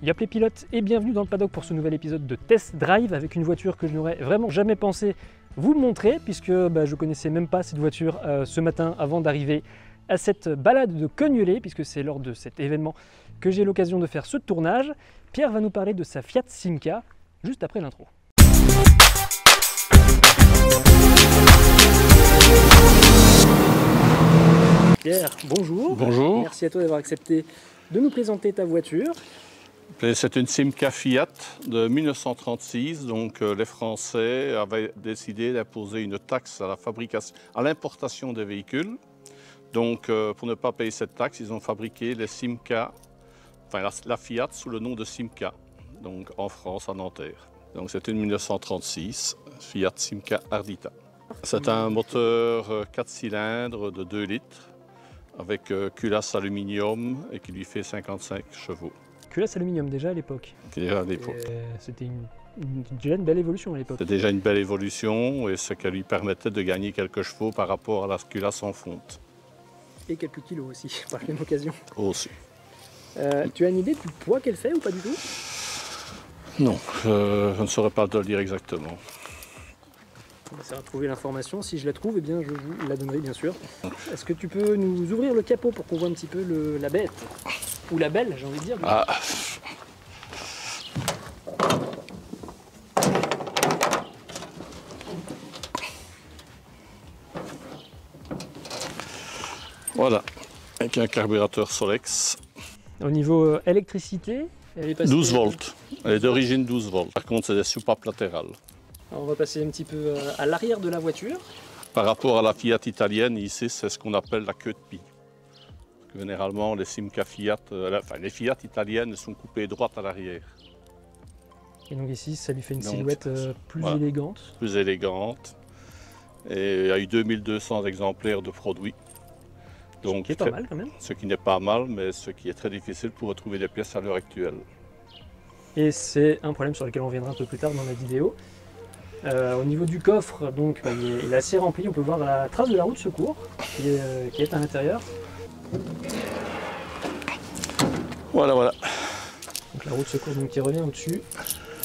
Yop les pilotes et bienvenue dans le paddock pour ce nouvel épisode de Test Drive avec une voiture que je n'aurais vraiment jamais pensé vous montrer puisque je connaissais même pas cette voiture ce matin avant d'arriver à cette balade de Cognelet puisque c'est lors de cet événement que j'ai l'occasion de faire ce tournage. Pierre va nous parler de sa Fiat Simca juste après l'intro. Pierre, bonjour. Bonjour. Merci à toi d'avoir accepté de nous présenter ta voiture. C'est une Simca Fiat de 1936, donc les Français avaient décidé d'imposer une taxe à la fabrication, à l'importation des véhicules. Donc pour ne pas payer cette taxe, ils ont fabriqué les Simca, enfin la Fiat sous le nom de Simca, donc en France, à Nanterre. Donc c'est une 1936 Fiat Simca Ardita. C'est un moteur 4 cylindres de 2 litres avec culasse aluminium et qui lui fait 55 chevaux. Culasse aluminium déjà à l'époque. Déjà à l'époque. C'était déjà une belle évolution à l'époque. C'était déjà une belle évolution et ce qui lui permettait de gagner quelques chevaux par rapport à la culasse en fonte. Et quelques kilos aussi, par la même occasion. Aussi. Tu as une idée du poids qu'elle fait ou pas du tout? Non, je ne saurais pas te le dire exactement. On va essayer de trouver l'information. Si je la trouve, eh bien, je vous la donnerai bien sûr. Est-ce que tu peux nous ouvrir le capot pour qu'on voit un petit peu la bête? Ou la belle, j'ai envie de dire. Ah. Voilà, avec un carburateur Solex. Au niveau électricité, elle est passée 12 volts. Elle est d'origine 12 volts. Par contre, c'est des soupapes latérales. Alors, on va passer un petit peu à l'arrière de la voiture. Par rapport à la Fiat italienne, ici, c'est ce qu'on appelle la queue de pie. Généralement, les Simca Fiat, les Fiat italiennes sont coupées droites à l'arrière. Et donc ici, ça lui fait une Donc, silhouette plus élégante. Plus élégante. Et il y a eu 2200 exemplaires de produits. Donc, Ce qui est pas mal quand même. Ce qui n'est pas mal, mais ce qui est très difficile pour retrouver des pièces à l'heure actuelle. Et c'est un problème sur lequel on reviendra un peu plus tard dans la vidéo. Au niveau du coffre, donc, il est assez rempli. On peut voir la trace de la roue de secours qui est à l'intérieur. Voilà, voilà. Donc la roue de secours donc, qui revient au-dessus.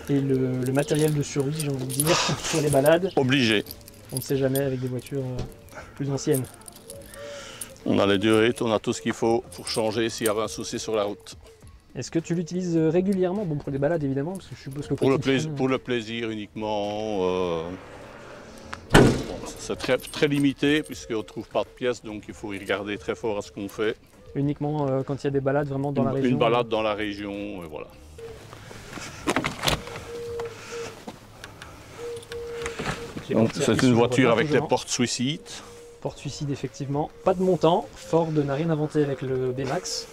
Et le matériel de survie, j'ai envie de dire, sur les balades. Obligé. On ne sait jamais avec des voitures plus anciennes. On a les durites, on a tout ce qu'il faut pour changer s'il y avait un souci sur la route. Est-ce que tu l'utilises régulièrement? Bon, pour les balades évidemment, parce que je suppose que pour le plaisir uniquement. C'est très limité puisqu'on ne trouve pas de pièces, donc il faut y regarder très fort à ce qu'on fait. Uniquement quand il y a des balades vraiment dans la région? Une balade dans la région, et voilà. C'est une voiture avec les portes suicides. Porte suicide effectivement, pas de montant. Ford n'a rien inventé avec le B-Max.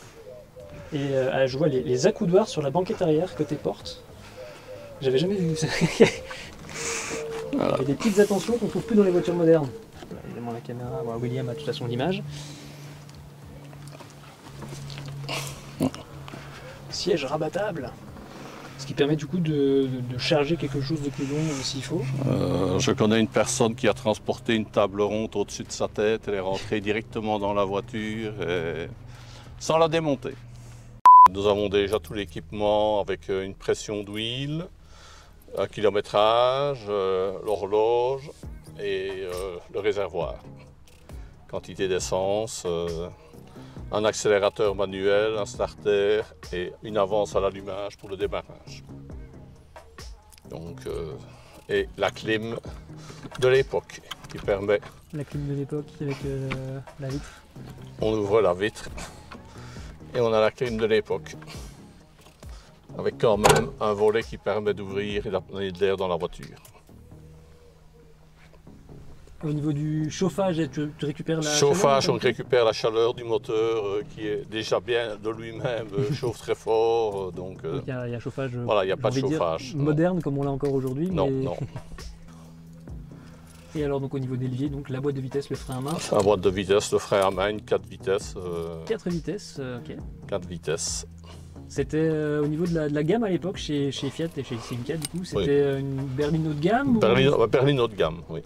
Et je vois les accoudoirs sur la banquette arrière côté porte. J'avais jamais vu ça. Voilà. Il y a des petites attentions qu'on ne trouve plus dans les voitures modernes. Voilà, évidemment la caméra, voilà, William a de toute façon l'image. Siège rabattable. Ce qui permet du coup de charger quelque chose de plus long s'il faut. Je connais une personne qui a transporté une table ronde au-dessus de sa tête. Elle est rentrée directement dans la voiture sans la démonter. Nous avons déjà tout l'équipement avec une pression d'huile, un kilométrage, l'horloge et le réservoir. Quantité d'essence, un accélérateur manuel, un starter et une avance à l'allumage pour le démarrage. Donc, et la clim de l'époque qui permet... La clim de l'époque avec la vitre. On ouvre la vitre et on a la clim de l'époque. Avec quand même un volet qui permet d'ouvrir et d'amener de l'air dans la voiture. Au niveau du chauffage, tu récupères la chauffage, chaleur, on récupère la chaleur du moteur qui est déjà bien de lui-même, chauffe très fort. Donc, il y a un chauffage, voilà, il n'y a pas de chauffage. Moderne comme on l'a encore aujourd'hui. Non, mais... non. Et alors donc au niveau des leviers, donc la boîte de vitesse, le frein à main. La boîte de vitesse, le frein à main, 4 vitesses. 4 vitesses, ok. 4 vitesses. C'était au niveau de la gamme à l'époque chez Fiat et chez Simca, du coup, c'était une berline haut de gamme berline haut de gamme, oui.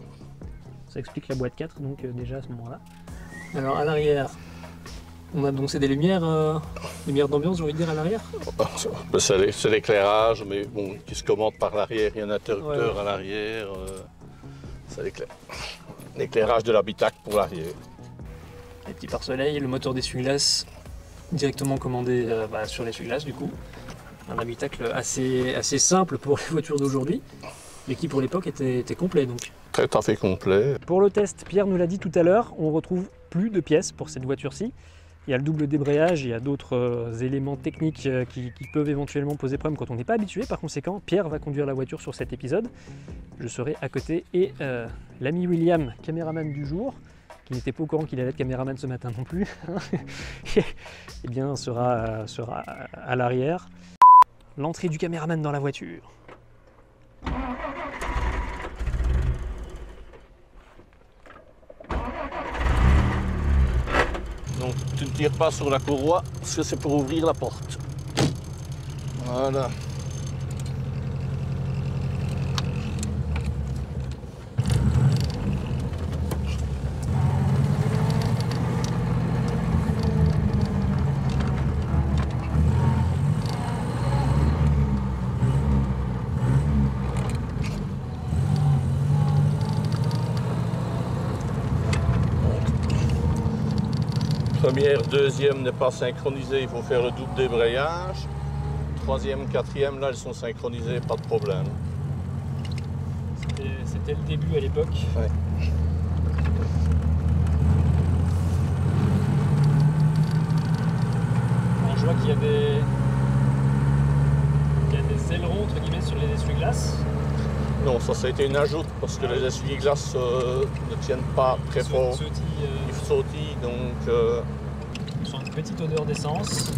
Ça explique la boîte 4, donc déjà à ce moment-là. Alors à l'arrière, On a donc c'est des lumières d'ambiance, j'ai envie de dire, à l'arrière. C'est l'éclairage, mais bon, qui se commande par l'arrière. Il y a un interrupteur à l'arrière. C'est l'éclairage de l'habitacle pour l'arrière. Les petits pare-soleil, le moteur d'essuie-glace directement commandé sur l'essuie-glace du coup. Un habitacle assez simple pour les voitures d'aujourd'hui, mais qui pour l'époque était complet donc. Très à fait complet. Pour le test, Pierre nous l'a dit tout à l'heure, on retrouve plus de pièces pour cette voiture-ci. Il y a le double débrayage, il y a d'autres éléments techniques qui peuvent éventuellement poser problème quand on n'est pas habitué. Par conséquent, Pierre va conduire la voiture sur cet épisode. Je serai à côté et l'ami William, caméraman du jour, qui n'était pas au courant qu'il allait être caméraman ce matin non plus, eh bien sera à l'arrière. L'entrée du caméraman dans la voiture. Donc tu ne tires pas sur la courroie parce que c'est pour ouvrir la porte. Voilà. Première, deuxième n'est pas synchronisée, il faut faire le double débrayage. Troisième, quatrième, là, elles sont synchronisées, pas de problème. C'était le début à l'époque. Ouais. Alors, je vois qu'il y a des ailerons entre guillemets sur les essuie-glaces. Non, ça a été une ajoute parce que les essuie-glaces ne tiennent pas très fort. Ils sautillent, donc... Ils ont une petite odeur d'essence.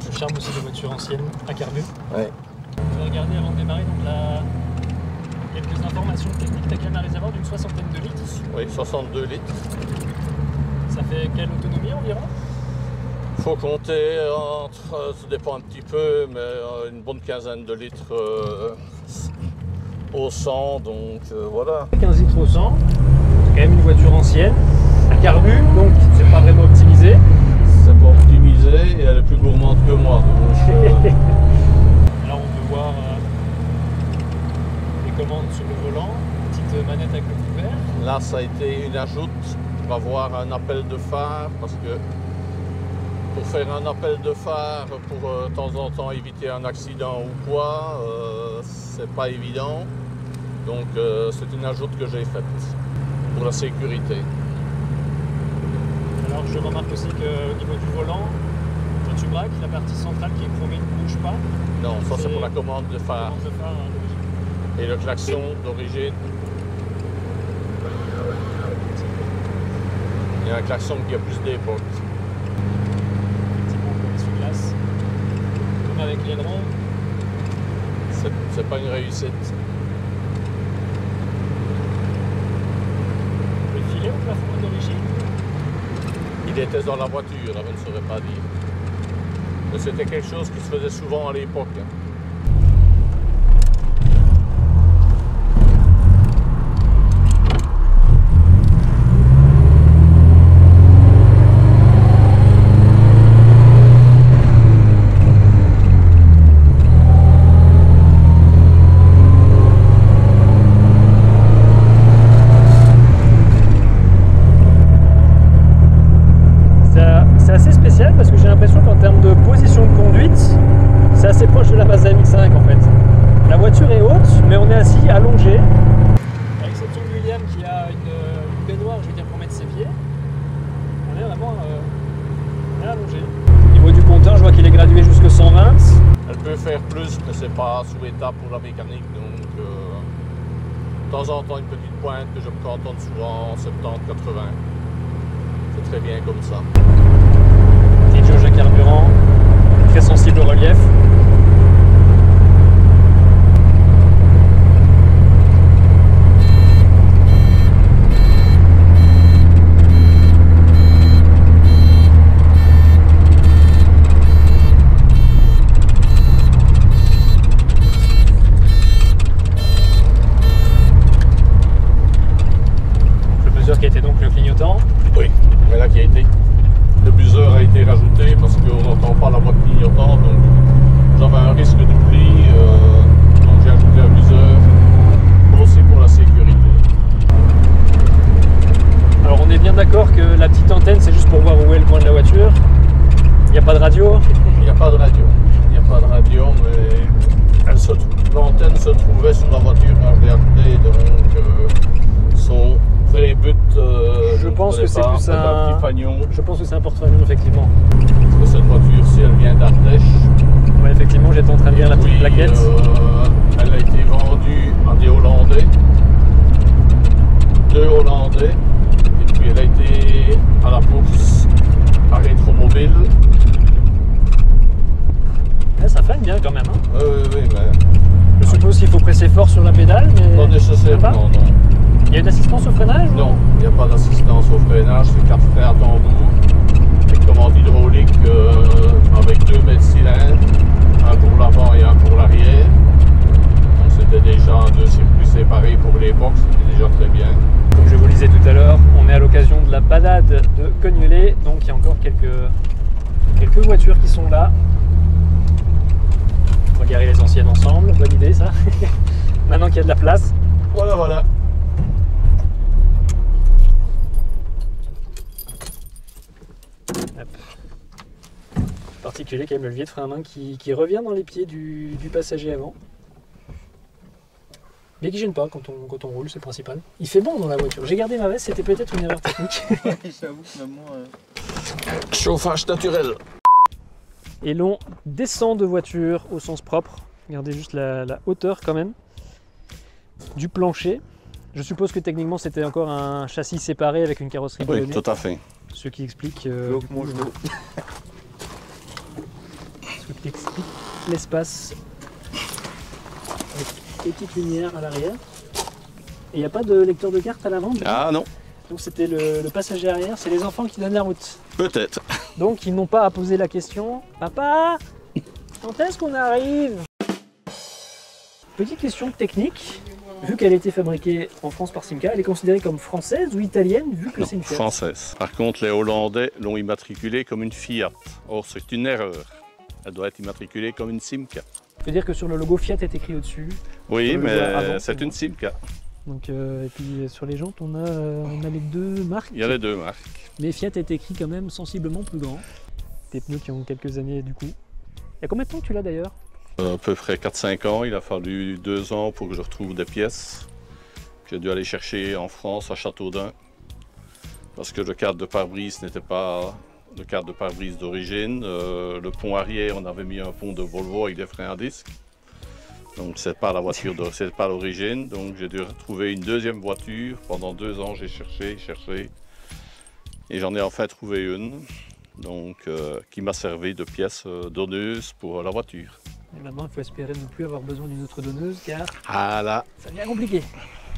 Le charme aussi de voitures anciennes à carbu. Ouais. Je vais regarder avant de démarrer donc quelques informations techniques. Tu as quand même un réservoir d'une 60 de litres. Oui, 62 litres. Ça fait quelle autonomie environ? Il faut compter entre, ça dépend un petit peu, mais une bonne quinzaine de litres au 100, donc voilà. 15 litres au 100, c'est quand même une voiture ancienne, à carbu, donc c'est pas vraiment optimisé. C'est pas optimisé et elle est plus gourmande que moi. Donc, Alors on peut voir les commandes sur le volant, petite manette avec le couvert. Là ça a été une ajoute pour avoir un appel de phare, parce que pour faire un appel de phare pour de temps en temps éviter un accident ou quoi, c'est pas évident. Donc c'est une ajoute que j'ai faite pour la sécurité. Alors je remarque aussi qu'au niveau du volant, quand tu braques, la partie centrale qui est chromée ne bouge pas. Non, ça c'est pour la commande de phare. Et le klaxon d'origine. Il y a un klaxon qui a plus d'époque. Effectivement, pour l'essuie-glace. Comme avec l'aileron. C'est pas une réussite. Le filet au plafond d'origine? Il était dans la voiture, je ne saurais pas dire. Mais c'était quelque chose qui se faisait souvent à l'époque. Parce que j'ai l'impression qu'en termes de position de conduite, c'est assez proche de la Mazda MX-5 en fait. La voiture est haute, mais on est assis allongé. À l'exception de William qui a une baignoire, je veux dire, pour mettre ses pieds, on est vraiment allongé. Au niveau du compteur, je vois qu'il est gradué jusqu'à 120. Elle peut faire plus, mais c'est pas sous état pour la mécanique, donc de temps en temps une petite pointe que je me cantonne souvent 70-80. C'est très bien comme ça. Petite jauge à carburant, très sensible au relief. Je mesure qui était donc le clignotant. Oui, mais là qui a été le buzzer. risque d'oubli, donc j'ai ajouté un viseur aussi pour la sécurité. Alors on est bien d'accord que la petite antenne c'est juste pour voir où est le coin de la voiture. Il n'y a pas de radio. Il n'y a pas de radio. Il n'y a pas de radio, mais l'antenne se trouvait sur la voiture HDRT, donc son vrai but. Je pense que c'est plus un petit fanion. Je pense que c'est un porte-fanion effectivement. Parce que cette voiture-ci, elle vient d'Ardèche. Ouais, effectivement, j'étais en train de lire la petite plaquette. Elle a été vendue à des Hollandais, 2 Hollandais, et puis elle a été à la bourse à Rétromobile. Ouais, ça flingue bien quand même. Hein. Oui, mais Je suppose qu'il faut presser fort sur la pédale, mais pas nécessairement, non. Il y a une assistance au freinage? Non, il n'y a pas d'assistance au freinage, c'est 4 freins à tambour, avec commande hydraulique avec 2 mètres cylindres, un pour l'avant et un pour l'arrière. Donc c'était déjà 2 circuits séparés pour l'époque, c'était déjà très bien. Comme je vous le disais tout à l'heure, on est à l'occasion de la balade de Cognelet, donc il y a encore quelques voitures qui sont là. On va garer les anciennes ensemble, bonne idée ça. Maintenant qu'il y a de la place. Voilà, voilà. Hop. Particulier quand même le levier de frein à main qui revient dans les pieds du passager avant. Mais qui gêne pas quand on roule, c'est le principal. Il fait bon dans la voiture. J'ai gardé ma veste, c'était peut-être une erreur technique. J'avoue que même moi... Chauffage naturel. Et l'on descend de voiture au sens propre. Regardez juste la hauteur quand même du plancher. Je suppose que techniquement c'était encore un châssis séparé avec une carrosserie Oui, ballonnée. tout à fait. Ce qui explique, l'espace avec petite lumière à l'arrière. Et il n'y a pas de lecteur de carte à l'avant. Ah non, Donc c'était le passager arrière, c'est les enfants qui donnent la route. peut-être. Donc ils n'ont pas à poser la question « Papa, quand est-ce qu'on arrive ?» Petite question technique, vu qu'elle a été fabriquée en France par Simca, elle est considérée comme française ou italienne vu que Non, c'est une Fiat? française. Par contre, les Hollandais l'ont immatriculée comme une Fiat. Or, c'est une erreur. Elle doit être immatriculée comme une Simca. Je veux dire que sur le logo Fiat est écrit au-dessus. Oui, Sur le logo avant, mais c'est c'est une bon. Simca. Donc, et puis sur les jantes, on a les deux marques. Il y a les deux marques. Mais Fiat est écrit quand même sensiblement plus grand. Des pneus qui ont quelques années du coup. Il y a combien de temps que tu l'as d'ailleurs? À peu près 4-5 ans. Il a fallu 2 ans pour que je retrouve des pièces. J'ai dû aller chercher en France, à Châteaudun. Parce que le cadre de pare-brise n'était pas le cadre de pare-brise d'origine. Le pont arrière, on avait mis un pont de Volvo avec des freins à disque. Donc c'est pas la voiture, c'est pas l'origine. Donc j'ai dû retrouver une deuxième voiture. Pendant 2 ans, j'ai cherché. Et j'en ai enfin trouvé une. Donc qui m'a servi de pièce donneuse pour la voiture. Et maintenant, il faut espérer ne plus avoir besoin d'une autre donneuse car Ah là, ça devient compliqué.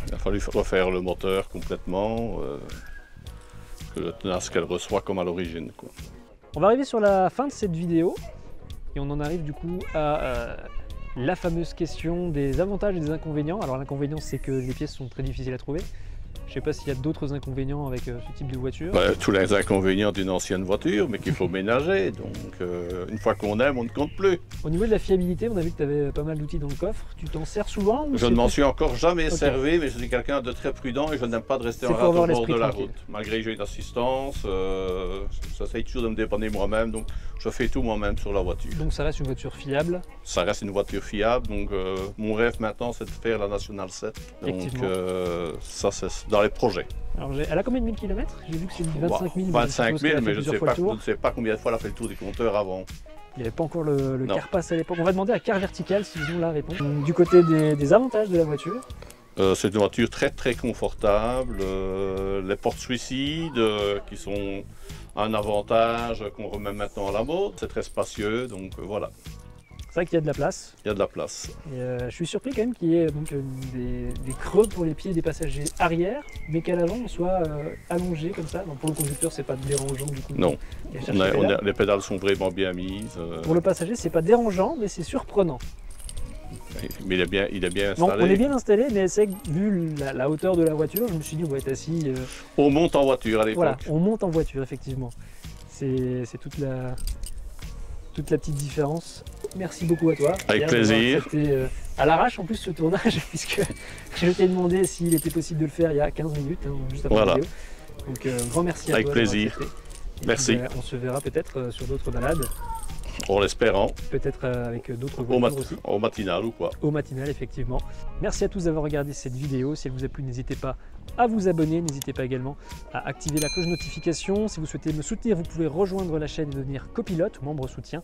il a fallu refaire le moteur complètement. Que le tenace qu'elle reçoit comme à l'origine, quoi. On va arriver sur la fin de cette vidéo et on en arrive du coup à la fameuse question des avantages et des inconvénients. Alors l'inconvénient c'est que les pièces sont très difficiles à trouver. Je ne sais pas s'il y a d'autres inconvénients avec ce type de voiture. Bah, tous les inconvénients d'une ancienne voiture, mais qu'il faut ménager. Donc une fois qu'on aime, on ne compte plus. Au niveau de la fiabilité, on a vu que tu avais pas mal d'outils dans le coffre. Tu t'en sers souvent ou Je c'est ne m'en plus- suis encore jamais Ok. servi, mais je suis quelqu'un de très prudent et je n'aime pas de rester C'est en pour rade avoir au bord l'esprit de la tranquille. route. Malgré que j'ai une assistance, j'essaie toujours de me dépanner moi-même, donc je fais tout moi-même sur la voiture. Donc ça reste une voiture fiable. Ça reste une voiture fiable, donc mon rêve maintenant c'est de faire la National 7. Donc Effectivement. ça c'est dans les projets. Alors elle a combien de 1000 km? J'ai vu que c'est 25 000. 25 000, mais je ne ne sais pas combien de fois elle a fait le tour des compteurs avant. Il n'y avait pas encore le Non. Carpass à l'époque. On va demander à Car Vertical s'ils ont la réponse. Du côté des avantages de la voiture, C'est une voiture très très confortable. Les portes-suicides qui sont un avantage qu'on remet maintenant à la mode. C'est très spacieux, donc voilà, c'est vrai qu'il y a de la place. il y a de la place. Et, je suis surpris quand même qu'il y ait donc, des creux pour les pieds des passagers arrière, mais qu'à l'avant on soit allongé comme ça. Donc, pour le conducteur, c'est pas dérangeant du coup. Non, Il y a cherché pédale. les pédales sont vraiment bien mises. Pour le passager, c'est pas dérangeant, mais c'est surprenant. Mais il est bien Bon, installé. on est bien installé, mais c'est que vu la hauteur de la voiture, je me suis dit on va être assis. On monte en voiture à l'époque. Voilà, on monte en voiture effectivement. C'est toute la petite différence. merci beaucoup à toi. Avec plaisir. C'était à l'arrache en plus ce tournage, puisque je t'ai demandé s'il était possible de le faire il y a 15 minutes, hein, juste après la vidéo. Donc grand merci à toi. Avec plaisir. Merci. Puis, on se verra peut-être sur d'autres balades. En l'espérant. Peut-être avec d'autres voitures aussi. Au matinal ou quoi. Au matinal, effectivement. Merci à tous d'avoir regardé cette vidéo. Si elle vous a plu, n'hésitez pas à vous abonner. N'hésitez pas également à activer la cloche de notification. Si vous souhaitez me soutenir, vous pouvez rejoindre la chaîne et devenir copilote ou membre soutien.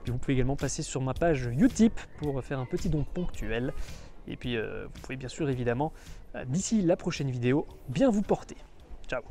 Puis vous pouvez également passer sur ma page Utip pour faire un petit don ponctuel. Et puis vous pouvez bien sûr, évidemment, d'ici la prochaine vidéo, bien vous porter. Ciao.